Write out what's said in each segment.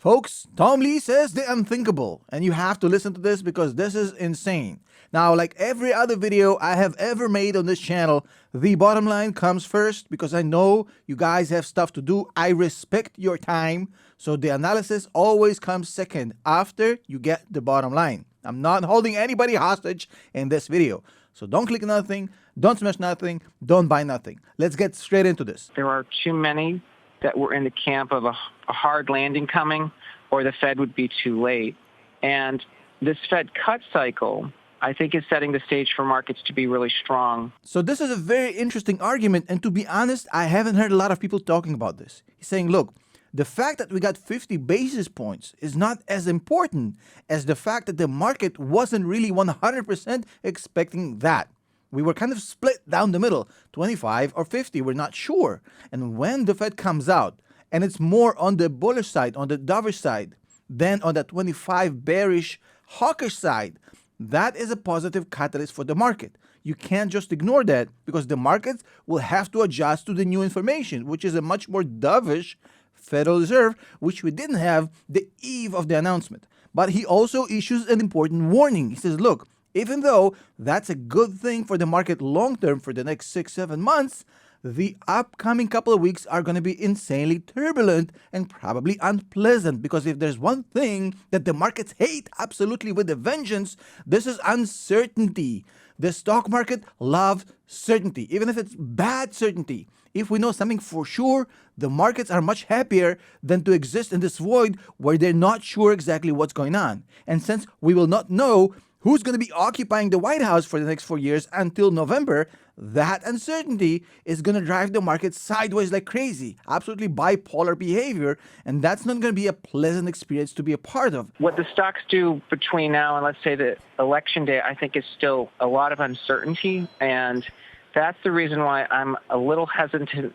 Folks, Tom Lee says the unthinkable, and you have to listen to this because this is insane. Now, like every other video I have ever made on this channel, the bottom line comes first because I know you guys have stuff to do. I respect your time, so the analysis always comes second after you get the bottom line. I'm not holding anybody hostage in this video. So don't click nothing, don't smash nothing, don't buy nothing. Let's get straight into this. There are too many that were in the camp of a hard landing coming, or the Fed would be too late. And this Fed cut cycle, I think, is setting the stage for markets to be really strong. So this is a very interesting argument, and to be honest, I haven't heard a lot of people talking about this. He's saying, look, the fact that we got 50 basis points is not as important as the fact that the market wasn't really 100% expecting that. We were kind of split down the middle, 25 or 50, we're not sure. And when the Fed comes out, and it's more on the bullish side, on the dovish side, than on the 25 bearish hawkish side, that is a positive catalyst for the market. You can't just ignore that because the markets will have to adjust to the new information, which is a much more dovish Federal Reserve, which we didn't have the eve of the announcement. But he also issues an important warning. He says, look, even though that's a good thing for the market long term for the next 6-7 months, the upcoming couple of weeks are going to be insanely turbulent and probably unpleasant, because if there's one thing that the markets hate absolutely with a vengeance, this is uncertainty. The stock market loves certainty, even if it's bad certainty. If we know something for sure, the markets are much happier than to exist in this void where they're not sure exactly what's going on. And since we will not know who's going to be occupying the White House for the next 4 years until November, that uncertainty is going to drive the market sideways like crazy. Absolutely bipolar behavior, and that's not going to be a pleasant experience to be a part of. What the stocks do between now and, let's say, the election day, I think is still a lot of uncertainty, and that's the reason why I'm a little hesitant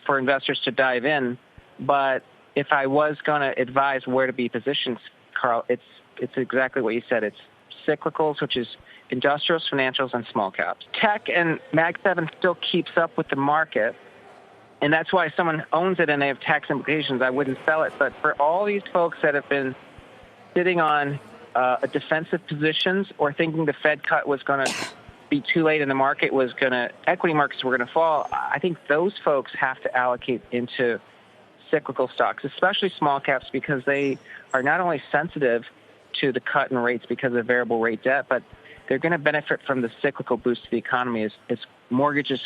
for investors to dive in. But if I was going to advise where to be positioned, Carl, it's exactly what you said. It's cyclicals, which is industrials, financials, and small caps. Tech and Mag 7 still keeps up with the market, and that's why someone owns it and they have tax implications. I wouldn't sell it. But for all these folks that have been sitting on defensive positions or thinking the Fed cut was going to be too late and the market was going to, equity markets were going to fall, I think those folks have to allocate into cyclical stocks, especially small caps, because they are not only sensitive to the cut in rates because of variable rate debt, but they're going to benefit from the cyclical boost to the economy as mortgages,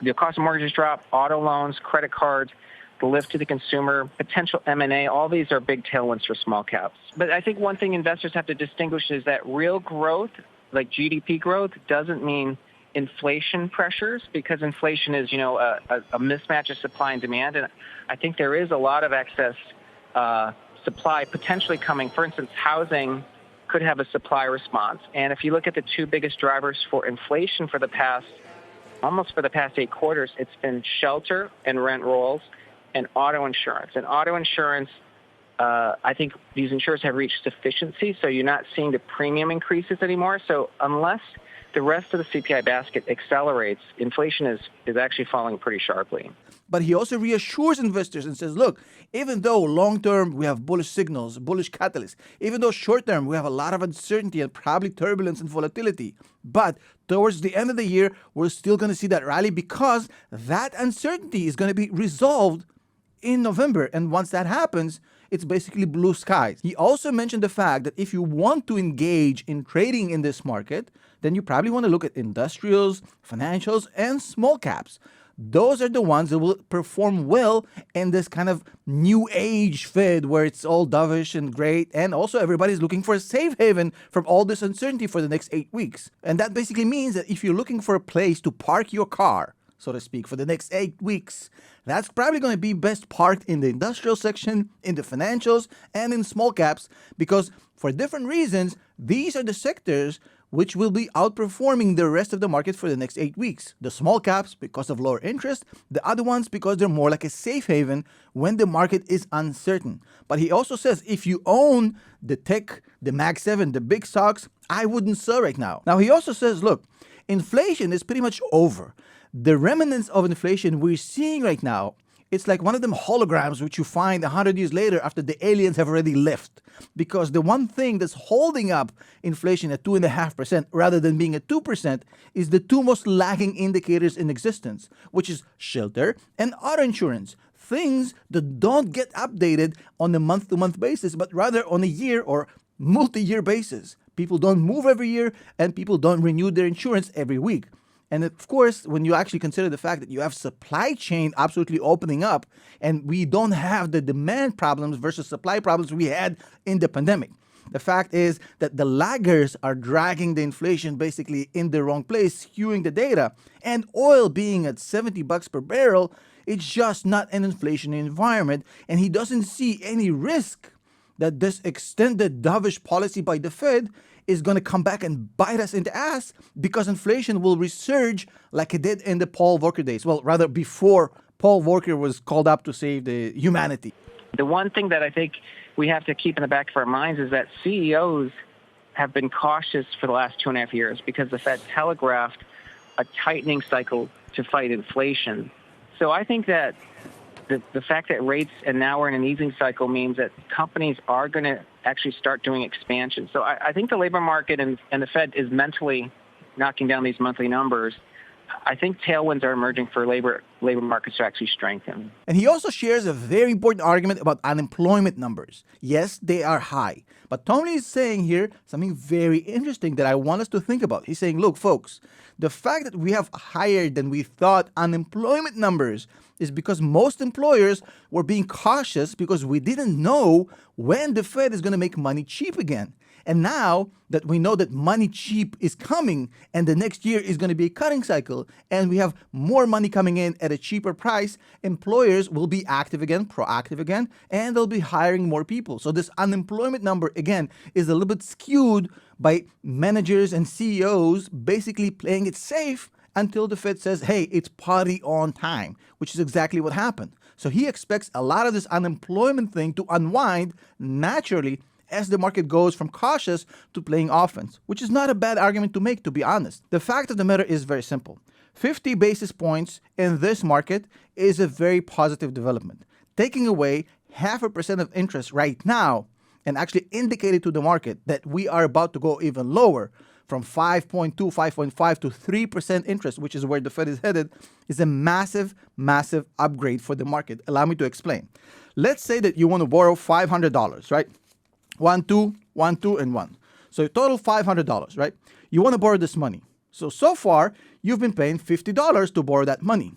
the cost of mortgages drop, auto loans, credit cards, the lift to the consumer, potential M&A, all these are big tailwinds for small caps. But I think one thing investors have to distinguish is that real growth, like GDP growth, doesn't mean inflation pressures, because inflation is, a mismatch of supply and demand. And I think there is a lot of excess supply potentially coming. For instance, housing could have a supply response. And if you look at the two biggest drivers for inflation for the past 8 quarters, it's been shelter and rent rolls and auto insurance. And auto insurance, I think these insurers have reached sufficiency, so you're not seeing the premium increases anymore. So unless the rest of the CPI basket accelerates, inflation is actually falling pretty sharply. But he also reassures investors and says, look, even though long-term we have bullish signals, bullish catalysts, even though short-term we have a lot of uncertainty and probably turbulence and volatility, but towards the end of the year, we're still going to see that rally because that uncertainty is going to be resolved in November. And once that happens, it's basically blue skies. He also mentioned the fact that if you want to engage in trading in this market, then you probably want to look at industrials, financials, and small caps. Those are the ones that will perform well in this kind of new age Fed where it's all dovish and great, and also everybody's looking for a safe haven from all this uncertainty for the next 8 weeks. And that basically means that if you're looking for a place to park your car, so to speak, for the next 8 weeks, that's probably going to be best parked in the industrial section, in the financials, and in small caps, because for different reasons, these are the sectors which will be outperforming the rest of the market for the next 8 weeks. The small caps because of lower interest, the other ones because they're more like a safe haven when the market is uncertain. But he also says if you own the tech, the Mag 7, the big stocks, I wouldn't sell right now. Now he also says, look, inflation is pretty much over. The remnants of inflation we're seeing right now It's like one of them holograms which you find 100 years later after the aliens have already left. Because the one thing that's holding up inflation at 2.5% rather than being at 2% is the two most lagging indicators in existence, which is shelter and auto insurance. Things that don't get updated on a month-to-month basis, but rather on a year or multi-year basis. People don't move every year and people don't renew their insurance every week. And of course, when you actually consider the fact that you have supply chain absolutely opening up and we don't have the demand problems versus supply problems we had in the pandemic. The fact is that the laggers are dragging the inflation basically in the wrong place, skewing the data. And oil being at $70 per barrel, it's just not an inflationary environment. And he doesn't see any risk that this extended dovish policy by the Fed is going to come back and bite us in the ass because inflation will resurge like it did in the Paul Volcker days. Well, rather before Paul Volcker was called up to save the humanity. The one thing that I think we have to keep in the back of our minds is that CEOs have been cautious for the last 2.5 years because the Fed telegraphed a tightening cycle to fight inflation. So I think that the fact that rates and now we're in an easing cycle means that companies are going to actually start doing expansion. So I think the labor market and the Fed is mentally knocking down these monthly numbers. I think tailwinds are emerging for labor markets to actually strengthen. And he also shares a very important argument about unemployment numbers. Yes, they are high. But Tony is saying here something very interesting that I want us to think about. He's saying, look, folks, the fact that we have higher than we thought unemployment numbers is because most employers were being cautious because we didn't know when the Fed is going to make money cheap again. And now that we know that money cheap is coming and the next year is going to be a cutting cycle and we have more money coming in at a cheaper price, employers will be active again, proactive again, and they'll be hiring more people. So this unemployment number, again, is a little bit skewed by managers and CEOs basically playing it safe until the Fed says, hey, it's party on time, which is exactly what happened. So he expects a lot of this unemployment thing to unwind naturally as the market goes from cautious to playing offense, which is not a bad argument to make, to be honest. The fact of the matter is very simple. 50 basis points in this market is a very positive development. Taking away 0.5% of interest right now and actually indicating to the market that we are about to go even lower from 5.2, 5.5 to 3% interest, which is where the Fed is headed, is a massive, massive upgrade for the market. Allow me to explain. Let's say that you want to borrow $500, right? 1, 2, 1, 2, and 1. So total $500, right? You want to borrow this money. So far, you've been paying $50 to borrow that money.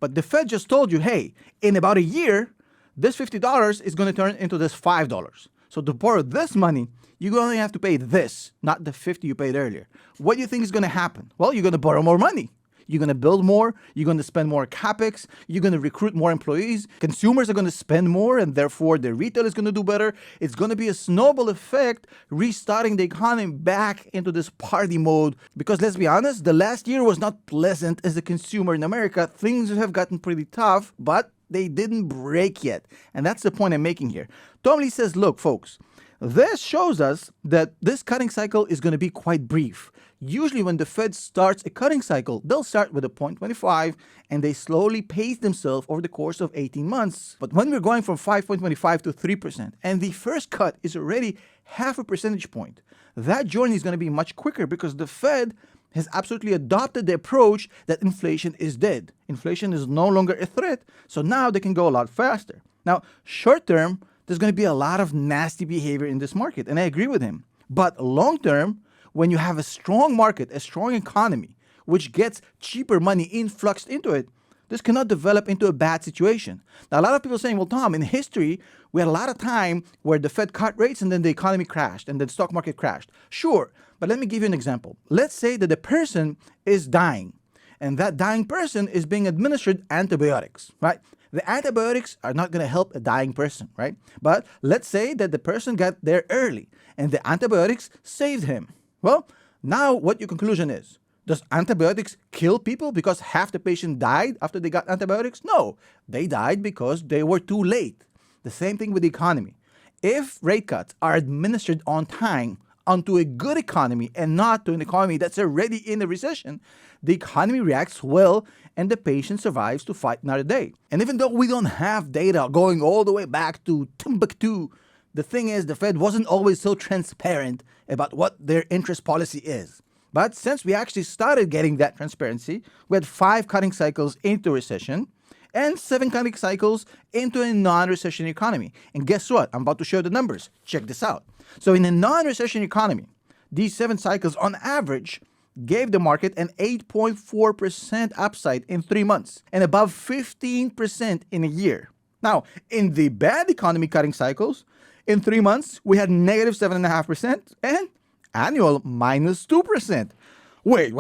But the Fed just told you, hey, in about a year, this $50 is going to turn into this $5. So to borrow this money, you only have to pay this, not the $50 you paid earlier. What do you think is going to happen? Well, you're going to borrow more money. You're going to build more. You're going to spend more capex. You're going to recruit more employees. Consumers are going to spend more, and therefore the retail is going to do better. It's going to be a snowball effect, restarting the economy back into this party mode. Because let's be honest, the last year was not pleasant as a consumer in America. Things have gotten pretty tough, but they didn't break yet. And that's the point I'm making here. Tom Lee says, look, folks, this shows us that this cutting cycle is going to be quite brief. Usually when the Fed starts a cutting cycle, they'll start with a 0.25 and they slowly pace themselves over the course of 18 months. But when we're going from 5.25 to 3% and the first cut is already 0.5 percentage point, that journey is going to be much quicker because the Fed has absolutely adopted the approach that inflation is dead. Inflation is no longer a threat, so now they can go a lot faster. Now, short term, there's going to be a lot of nasty behavior in this market, and I agree with him. But long term, when you have a strong market, a strong economy, which gets cheaper money influxed into it, this cannot develop into a bad situation. Now, a lot of people are saying, well, Tom, in history, we had a lot of time where the Fed cut rates and then the economy crashed and the stock market crashed. Sure, but let me give you an example. Let's say that the person is dying, and that dying person is being administered antibiotics, right? The antibiotics are not going to help a dying person, right? But let's say that the person got there early, and the antibiotics saved him. Well, now what your conclusion is? Does antibiotics kill people because half the patient died after they got antibiotics? No, they died because they were too late. The same thing with the economy. If rate cuts are administered on time, onto a good economy and not to an economy that's already in a recession, the economy reacts well and the patient survives to fight another day. And even though we don't have data going all the way back to Timbuktu, the thing is the Fed wasn't always so transparent about what their interest policy is. But since we actually started getting that transparency, we had 5 cutting cycles into recession and 7 cutting cycles into a non-recession economy. And guess what? I'm about to show the numbers. Check this out. So in a non-recession economy, these 7 cycles on average gave the market an 8.4% upside in 3 months and above 15% in a year. Now, in the bad economy cutting cycles, in 3 months, we had negative 7.5% and annual minus 2%. Wait.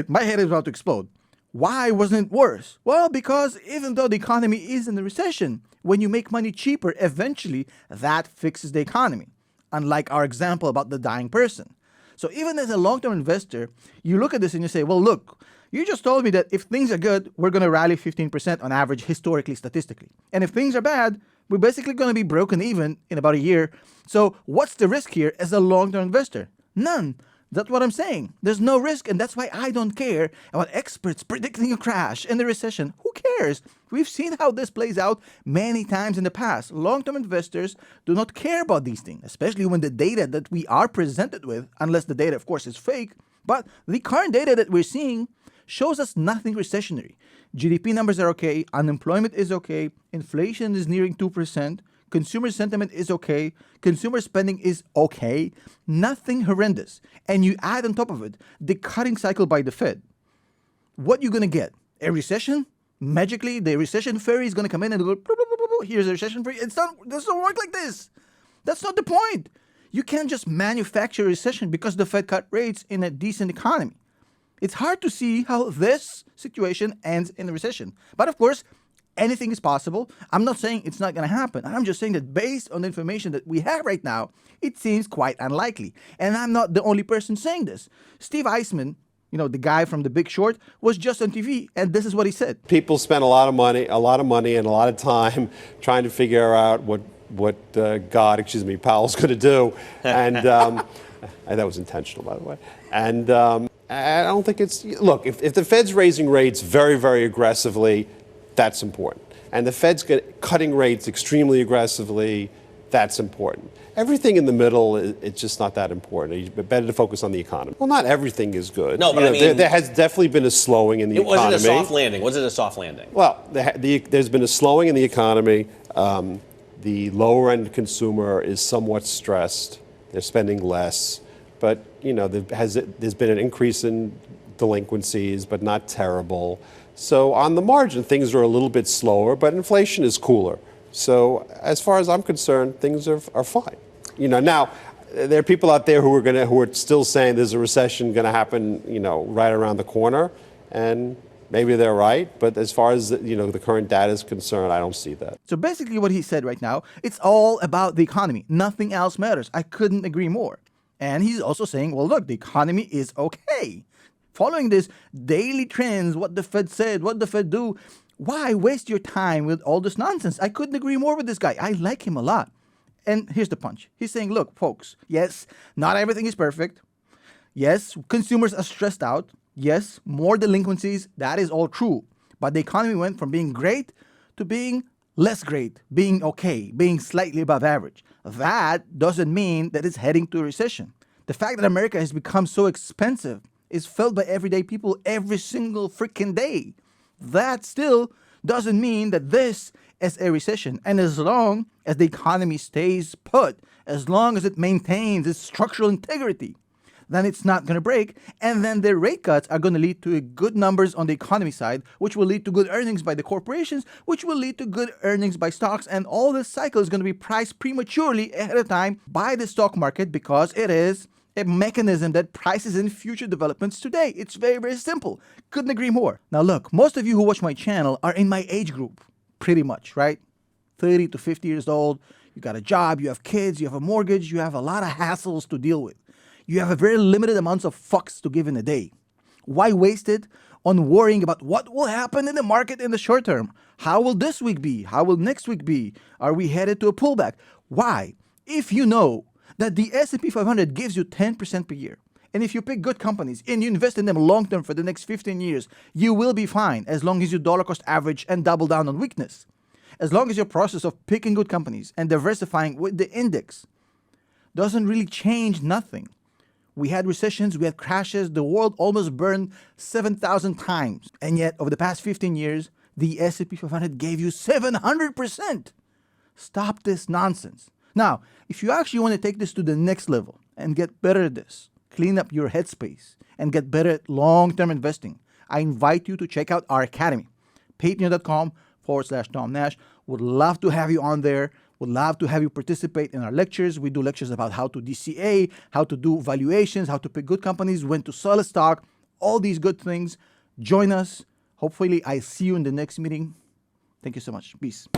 My head is about to explode. Why wasn't it worse? Well, because even though the economy is in a recession, when you make money cheaper, eventually that fixes the economy. Unlike our example about the dying person. So even as a long-term investor, you look at this and you say, well, look, you just told me that if things are good, we're going to rally 15% on average historically, statistically. And if things are bad, we're basically going to be broken even in about a year. So what's the risk here as a long-term investor? None. That's what I'm saying. There's no risk, and that's why I don't care about experts predicting a crash and a recession. Who cares? We've seen how this plays out many times in the past. Long-term investors do not care about these things, especially when the data that we are presented with, unless the data, of course, is fake, but the current data that we're seeing shows us nothing recessionary. GDP numbers are okay, unemployment is okay, inflation is nearing 2%, consumer sentiment is okay, consumer spending is okay, nothing horrendous. And you add on top of it the cutting cycle by the Fed. What you going to get? A recession? Magically, the recession fairy is going to come in and go, here's a recession fairy. It doesn't work like this. That's not the point. You can't just manufacture a recession because the Fed cut rates in a decent economy. It's hard to see how this situation ends in a recession. But of course, anything is possible. I'm not saying it's not going to happen. I'm just saying that based on the information that we have right now, it seems quite unlikely. And I'm not the only person saying this. Steve Eisman, the guy from The Big Short, was just on TV, and this is what he said. People spend a lot of money and a lot of time trying to figure out what Powell's going to do. And that was intentional, by the way. And I don't think look, if the Fed's raising rates very, very aggressively, that's important. And the Fed's cutting rates extremely aggressively, that's important. Everything in the middle, it's just not that important. It's better to focus on the economy. Well, not everything is good. No, but I mean, there has definitely been a slowing in the economy. Was it a soft landing? Was it a soft landing? Well, there's been a slowing in the economy. The lower-end consumer is somewhat stressed. They're spending less. But, there's been an increase in delinquencies, but not terrible. So on the margin, things are a little bit slower, but inflation is cooler. So as far as I'm concerned, things are fine. Now there are people out there who are still saying there's a recession going to happen, right around the corner, and maybe they're right. But as far as the current data is concerned, I don't see that. So basically, what he said right now, it's all about the economy. Nothing else matters. I couldn't agree more. And he's also saying, well, look, the economy is okay. Following this daily trends, what the Fed said, what the Fed do, why waste your time with all this nonsense? I couldn't agree more with this guy. I like him a lot. And here's the punch. He's saying, look, folks, yes, not everything is perfect. Yes, consumers are stressed out. Yes, more delinquencies. That is all true. But the economy went from being great to being less great, being okay, being slightly above average. That doesn't mean that it's heading to a recession. The fact that America has become so expensive is felt by everyday people every single freaking day. That still doesn't mean that this is a recession. And as long as the economy stays put, as long as it maintains its structural integrity, then it's not going to break. And then the rate cuts are going to lead to good numbers on the economy side, which will lead to good earnings by the corporations, which will lead to good earnings by stocks. And all this cycle is going to be priced prematurely ahead of time by the stock market because it is a mechanism that prices in future developments today. It's very, very simple. Couldn't agree more. Now look, most of you who watch my channel are in my age group, pretty much, right? 30 to 50 years old. You got a job, you have kids, you have a mortgage, you have a lot of hassles to deal with. You have a very limited amounts of fucks to give in a day. Why waste it on worrying about what will happen in the market in the short term? How will this week be? How will next week be? Are we headed to a pullback? Why? If you know that the S&P 500 gives you 10% per year. And if you pick good companies and you invest in them long term for the next 15 years, you will be fine as long as you dollar cost average and double down on weakness. As long as your process of picking good companies and diversifying with the index doesn't really change nothing. We had recessions, we had crashes, the world almost burned 7,000 times. And yet, over the past 15 years, the S&P 500 gave you 700%. Stop this nonsense. Now, if you actually want to take this to the next level and get better at this, clean up your headspace, and get better at long-term investing, I invite you to check out our academy, patreon.com/Tom Nash. Would love to have you on there. Would love to have you participate in our lectures. We do lectures about how to DCA, how to do valuations, how to pick good companies, when to sell a stock, all these good things. Join us. Hopefully, I see you in the next meeting. Thank you so much. Peace.